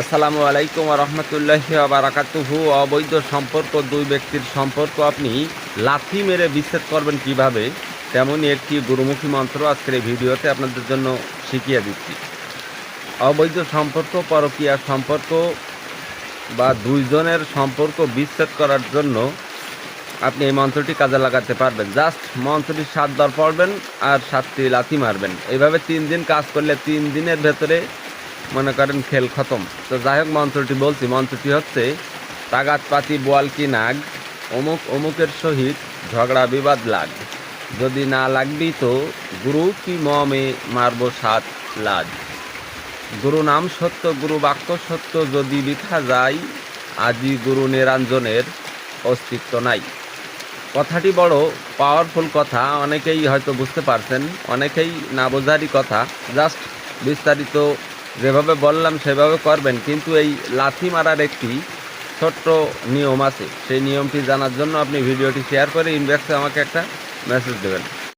আসসালামু আলাইকুম ওয়া রাহমাতুল্লাহি ওয়া বারাকাতুহু। অবৈধ সম্পর্ক, দুই ব্যক্তির সম্পর্ক আপনি লাথি মেরে বিচ্ছেদ করবেন কিভাবে, তেমনই একটি গুরুমুখী মন্ত্র আজকের এই ভিডিওতে আপনাদের জন্য শিখিয়ে দিচ্ছি। অবৈধ সম্পর্ক, পরকীয়া সম্পর্ক বা দুইজনের সম্পর্ক বিচ্ছেদ করার জন্য আপনি এই মন্ত্রটি কাজে লাগাতে পারবেন। জাস্ট মন্ত্রটি 7 বার পড়বেন আর 7টি লাথি মারবেন। এইভাবে 3 দিন কাজ করলে 3 দিনের ভেতরে মনে করেন খেল খতম। তো যাই হোক, মন্ত্রটি বলছি। মন্ত্রটি হচ্ছে: তাগাত পাতি বোয়াল কি নাগ, অমুক অমুকের সহিত ঝগড়া বিবাদ লাগ, যদি না লাগবি তো গুরু কি মমে মারব 7 লাজ। গুরু নাম সত্য, গুরু বাক্য সত্য, যদি বৃথা যায় আজি গুরু নিরঞ্জনের অস্তিত্ব নাই। কথাটি বড় পাওয়ারফুল কথা, অনেকেই হয়তো বুঝতে পারছেন, অনেকেই না বোঝারই কথা। জাস্ট বিস্তারিত যেভাবে বললাম সেভাবে করবেন, কিন্তু এই লাথি মারার একটি ছোট্ট নিয়ম আছে। সেই নিয়মটি জানার জন্য আপনি ভিডিওটি শেয়ার করে ইনবক্সে আমাকে একটা মেসেজ দেবেন।